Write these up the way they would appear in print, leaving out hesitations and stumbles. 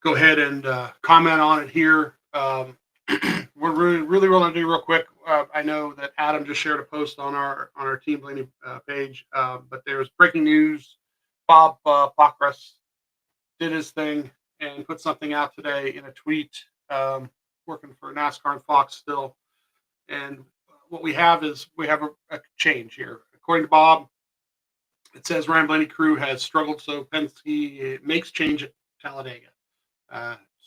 go ahead and comment on it here. We're really want to do real quick. I know that Adam just shared a post on our Team Blaney page, but there's breaking news. Bob Bachrus did his thing and put something out today in a tweet. Working for NASCAR and Fox still, and what we have is a change here. According to Bob, it says Ryan Blaney crew has struggled, so Penske makes change at Talladega.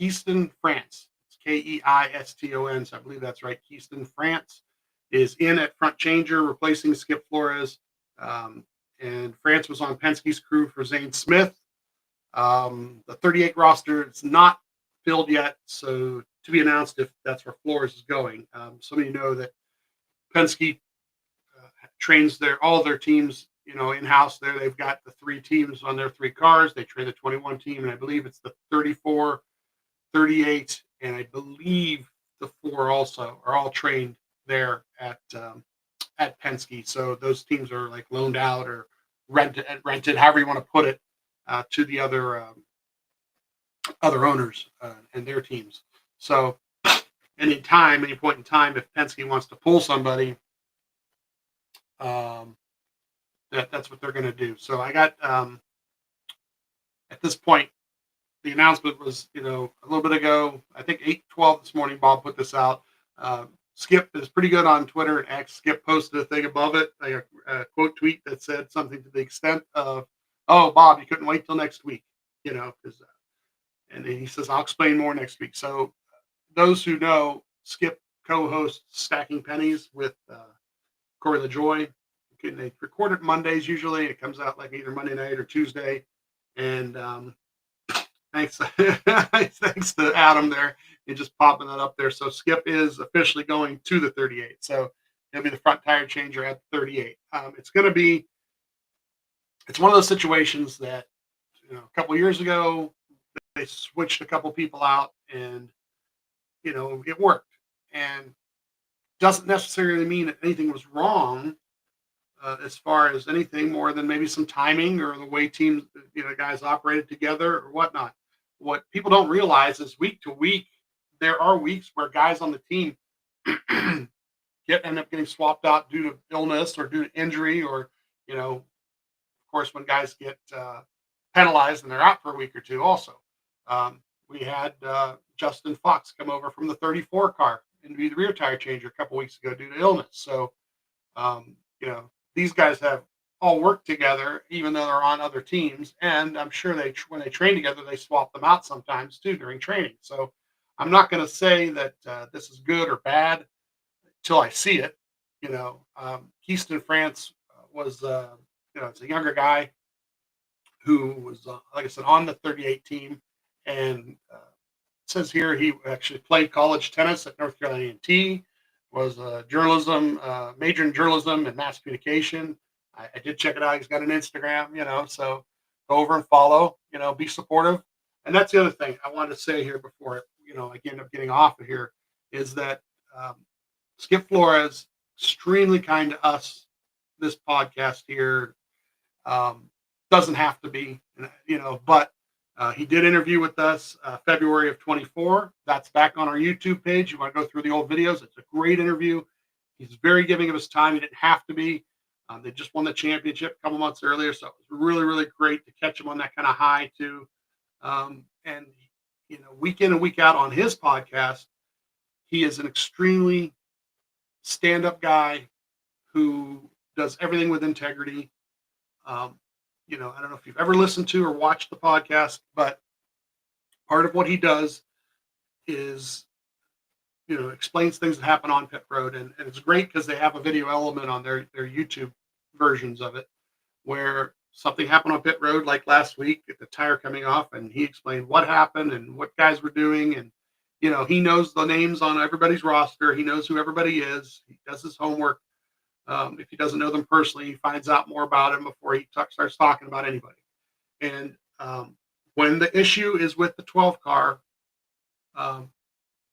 Keyston, France. It's Keiston. So I believe that's right. Keyston, France is in at front changer, replacing Skip Flores. And France was on Penske's crew for Zane Smith. The 38 roster is not filled yet, so to be announced if that's where Flores is going. Some of you know that Penske trains all of their teams, in house. There, they've got the 3 teams on their 3 cars. They train the 21 team, and I believe it's the 34, 38, and I believe the 4 also are all trained there at Penske. So those teams are like loaned out or rented, however you want to put it, to the other owners and their teams. So any point in time, if Penske wants to pull somebody, that's what they're going to do. So I got at this point, the announcement was, a little bit ago. I think 8:12 this morning. Bob put this out. Skip is pretty good on Twitter and X. Skip posted a thing above it, like a quote tweet that said something to the extent of, "Oh, Bob, you couldn't wait till next week," because. And then he says, "I'll explain more next week." So those who know, Skip co-hosts Stacking Pennies with Corey LaJoy. They record it Mondays usually. It comes out like either Monday night or Tuesday. And thanks to Adam there and just popping that up there. So Skip is officially going to the 38. So he'll be the front tire changer at the 38. It's one of those situations that, a couple years ago, they switched a couple people out and, it worked. And doesn't necessarily mean that anything was wrong as far as anything more than maybe some timing or the way teams, guys operated together or whatnot. What people don't realize is week to week, there are weeks where guys on the team end up getting swapped out due to illness or due to injury or, of course, when guys get penalized and they're out for a week or two also. We had Justin Fox come over from the 34 car and be the rear tire changer a couple weeks ago due to illness. So, these guys have all worked together, even though they're on other teams. And I'm sure when they train together, they swap them out sometimes too during training. So I'm not going to say that this is good or bad until I see it. Keyston, France was, it's a younger guy who was, like I said, on the 38 team. And it says here he actually played college tennis at North Carolina A&T, was a major in journalism and mass communication. I did check it out. He's got an Instagram, so go over and follow, be supportive. And that's the other thing I wanted to say here before, I end up getting off of here, is that Skip Flores, extremely kind to us, this podcast here, doesn't have to be, but he did interview with us February of 24. That's back on our YouTube page. You want to go through the old videos. It's a great interview. He's very giving of his time. He didn't have to be. They just won the championship a couple months earlier. So it was really, really great to catch him on that kind of high too. And, week in and week out on his podcast, he is an extremely stand-up guy who does everything with integrity. I don't know if you've ever listened to or watched the podcast, but part of what he does is, explains things that happen on pit road. And it's great because they have a video element on their YouTube versions of it where something happened on pit road, like last week, at the tire coming off, and he explained what happened and what guys were doing. And, he knows the names on everybody's roster. He knows who everybody is. He does his homework. If he doesn't know them personally, he finds out more about them before he starts talking about anybody. And when the issue is with the 12 car,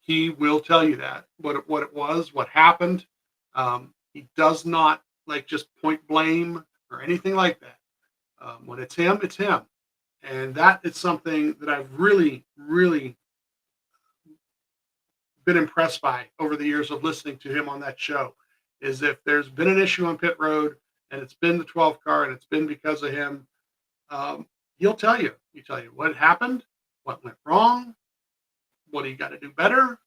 he will tell you that what it was, what happened. He does not just point blame or anything like that. When it's him, it's him. And that is something that I've really, really been impressed by over the years of listening to him on that show is if there's been an issue on pit road and it's been the 12th car and it's been because of him, um, he'll tell you. He'll tell you what happened, what went wrong, what he got to do better,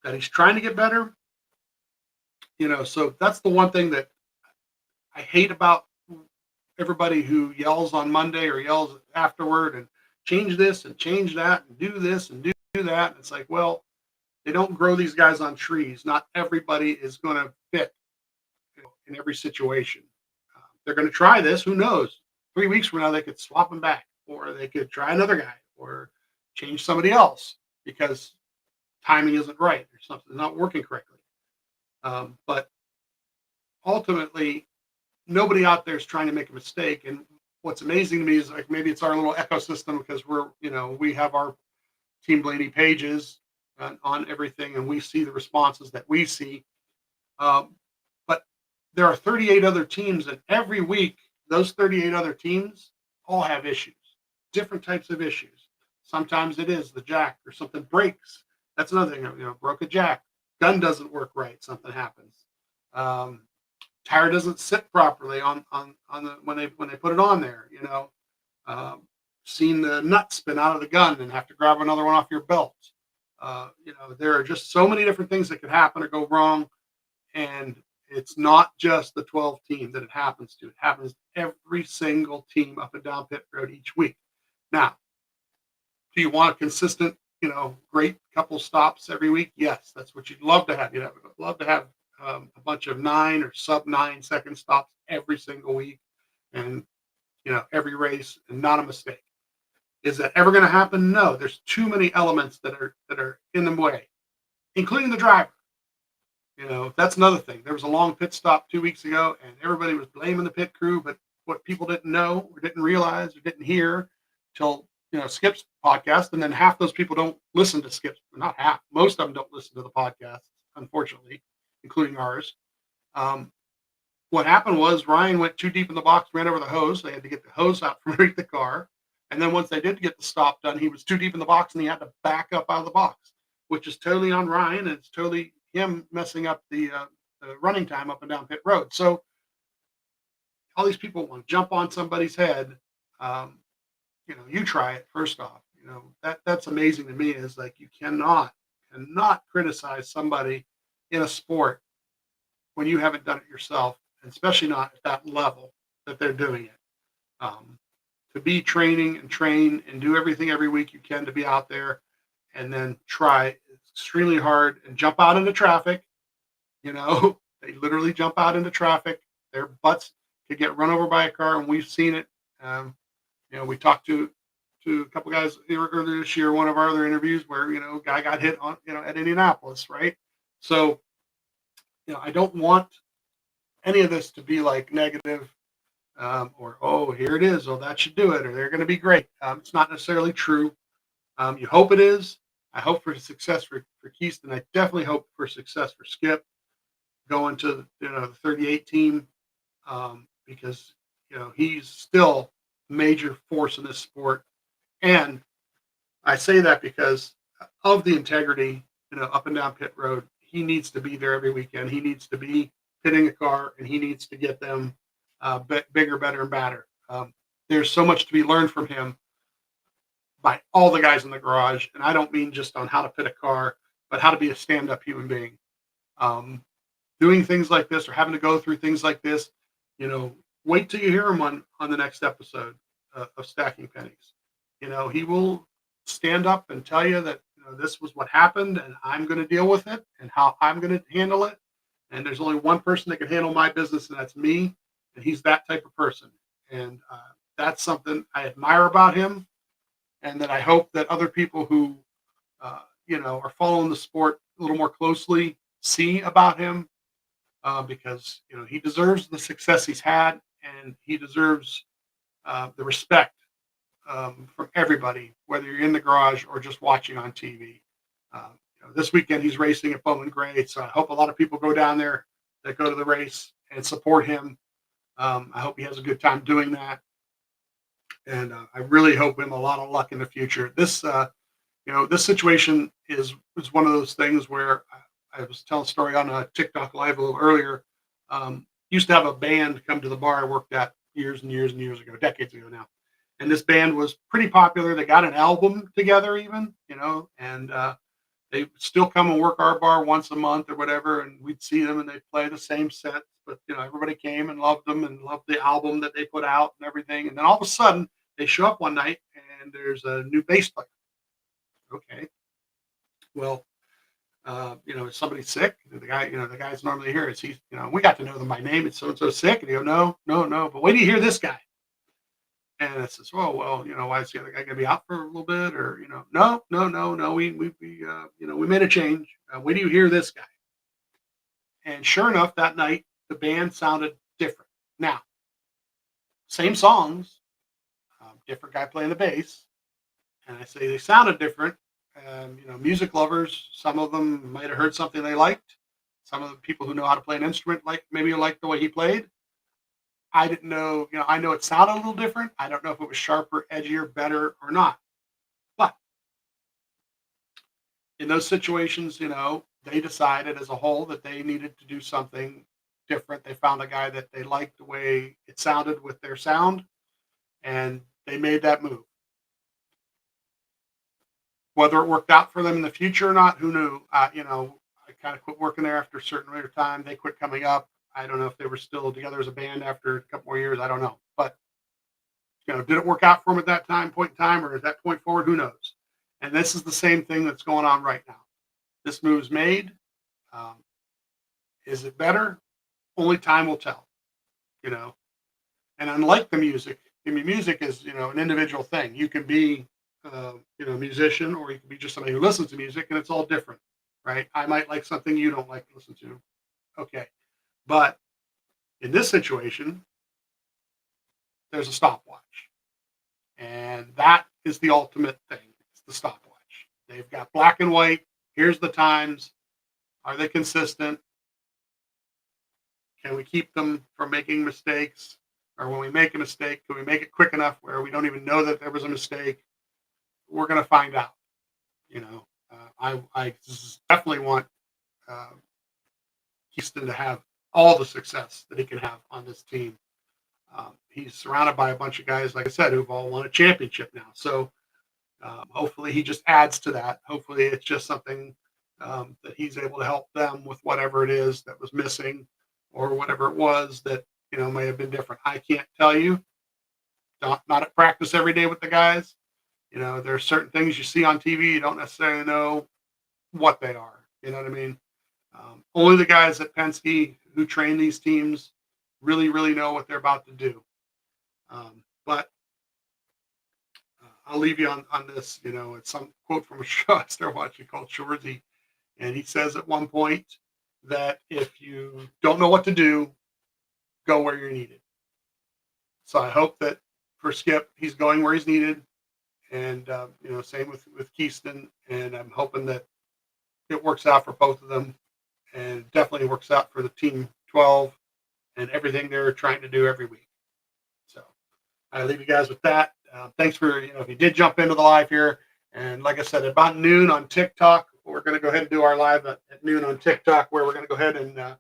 that he's trying to get better. So that's the one thing that I hate about everybody who yells on Monday or yells afterward and change this and change that and do this and do that. And it's like, well, they don't grow these guys on trees. Not everybody is going to fit in every situation. They're going to try this. Who knows? 3 weeks from now, they could swap them back, or they could try another guy, or change somebody else because timing isn't right or something's not working correctly. But ultimately, nobody out there is trying to make a mistake. And what's amazing to me is like maybe it's our little ecosystem because we have our Team Blaney pages on everything, and we see the responses that we see. But there are 38 other teams, and every week those 38 other teams all have issues, different types of issues. Sometimes it is the jack or something breaks. That's another thing. Broke a jack. Gun doesn't work right. Something happens. Tire doesn't sit properly on the when they put it on there. Seen the nut spin out of the gun and have to grab another one off your belt. There are just so many different things that could happen or go wrong, and it's not just the 12 team that it happens to. It happens to every single team up and down pit road each week. Now, do you want a consistent, great couple stops every week? Yes, that's what you'd love to have. You'd love to have a bunch of 9 or sub 9 second stops every single week, and every race, and not a mistake. Is that ever going to happen? No. There's too many elements that are in the way, including the driver. That's another thing. There was a long pit stop 2 weeks ago, and everybody was blaming the pit crew. But what people didn't know, or didn't realize, or didn't hear till Skip's podcast, and then half those people don't listen to Skip's. Not half. Most of them don't listen to the podcast, unfortunately, including ours. What happened was Ryan went too deep in the box, ran over the hose. They had to get the hose out from underneath the car. And then once they did get the stop done, he was too deep in the box and he had to back up out of the box, which is totally on Ryan. And it's totally him messing up the running time up and down pit road. So all these people want to jump on somebody's head. You try it first off. That's amazing to me is like you cannot criticize somebody in a sport when you haven't done it yourself, and especially not at that level that they're doing it. To be training and train and do everything every week you can to be out there and then try extremely hard and jump out into traffic. They literally jump out into traffic. Their butts could get run over by a car, and we've seen it. We talked to a couple guys earlier this year, one of our other interviews where, a guy got hit on, at Indianapolis, right? So, I don't want any of this to be like negative. Or here it is, that should do it, or they're going to be great. It's not necessarily true. You hope it is. I hope for success for Keaston. I definitely hope for success for Skip going to the 38 team, because he's still a major force in this sport. And I say that because of the integrity, up and down pit road. He needs to be there every weekend. He needs to be pitting a car, and he needs to get them bigger, better, and badder. There's so much to be learned from him by all the guys in the garage. And I don't mean just on how to pit a car, but how to be a stand-up human being. Doing things like this or having to go through things like this, wait till you hear him on the next episode of Stacking Pennies. He will stand up and tell you that this was what happened and I'm going to deal with it and how I'm going to handle it. And there's only one person that can handle my business, and that's me. And he's that type of person. And that's something I admire about him, and that I hope that other people who, are following the sport a little more closely see about him, because, he deserves the success he's had, and he deserves the respect from everybody, whether you're in the garage or just watching on TV. This weekend he's racing at Bowman Gray, so I hope a lot of people go down there that go to the race and support him. I hope he has a good time doing that, and I really hope him a lot of luck in the future. This This situation is one of those things where I was telling a story on a TikTok live a little earlier. Used to have a band come to the bar I worked at years and years and years ago, decades ago now. And this band was pretty popular. They got an album together, even, and they still come and work our bar once a month or whatever. And we'd see them and they'd play the same sets. But, everybody came and loved them and loved the album that they put out and everything. And then all of a sudden, they show up one night and there's a new bass player. Okay. Well, is somebody sick? The guy's normally here. Is he, we got to know them by name. It's so and so sick. And you go, no, no, no. But wait do you hear this guy? And it says, oh, well, why is the other guy going to be out for a little bit? Or, no, no, no, no. We made a change. Wait do you hear this guy? And sure enough, that night, the band sounded different. Now, same songs, different guy playing the bass. And I say they sounded different. Music lovers, some of them might have heard something they liked. Some of the people who know how to play an instrument, maybe liked the way he played. I didn't know, I know it sounded a little different. I don't know if it was sharper, edgier, better or not. But in those situations, they decided as a whole that they needed to do something different. They found a guy that they liked the way it sounded with their sound, and they made that move. Whether it worked out for them in the future or not, who knew? I kind of quit working there after a certain rate of time. They quit coming up. I don't know if they were still together as a band after a couple more years. I don't know. But, did it work out for them at that point in time or at that point forward? Who knows? And this is the same thing that's going on right now. This move's made. Is it better? Only time will tell, And unlike the music, music is, an individual thing. You can be, a musician, or you can be just somebody who listens to music, and it's all different, right? I might like something you don't like to listen to. Okay. But in this situation, there's a stopwatch. And that is the ultimate thing. It's the stopwatch. They've got black and white. Here's the times. Are they consistent? Can we keep them from making mistakes? Or when we make a mistake, can we make it quick enough where we don't even know that there was a mistake? We're going to find out. I definitely want Houston to have all the success that he can have on this team. He's surrounded by a bunch of guys, like I said, who've all won a championship now. So hopefully he just adds to that. Hopefully it's just something that he's able to help them with whatever it is that was missing or whatever it was that, may have been different. I can't tell you. Not at practice every day with the guys. There are certain things you see on TV, you don't necessarily know what they are. You know what I mean? Only the guys at Penske who train these teams really, really know what they're about to do. But I'll leave you on this. It's some quote from a show I started watching called Shorzy. And he says at one point that if you don't know what to do, go where you're needed. So I hope that for Skip, he's going where he's needed. And, same with Keyston. And I'm hoping that it works out for both of them. And definitely works out for the Team 12 and everything they're trying to do every week. So I leave you guys with that. Thanks for, if you did jump into the live here. And like I said, about noon on TikTok, we're going to go ahead and do our live at noon on TikTok, where we're going to go ahead and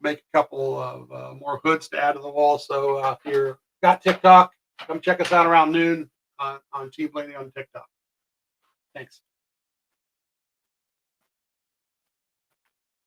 make a couple of more hoods to add to the wall. So if you've got TikTok, come check us out around noon on Team Blaney on TikTok. Thanks.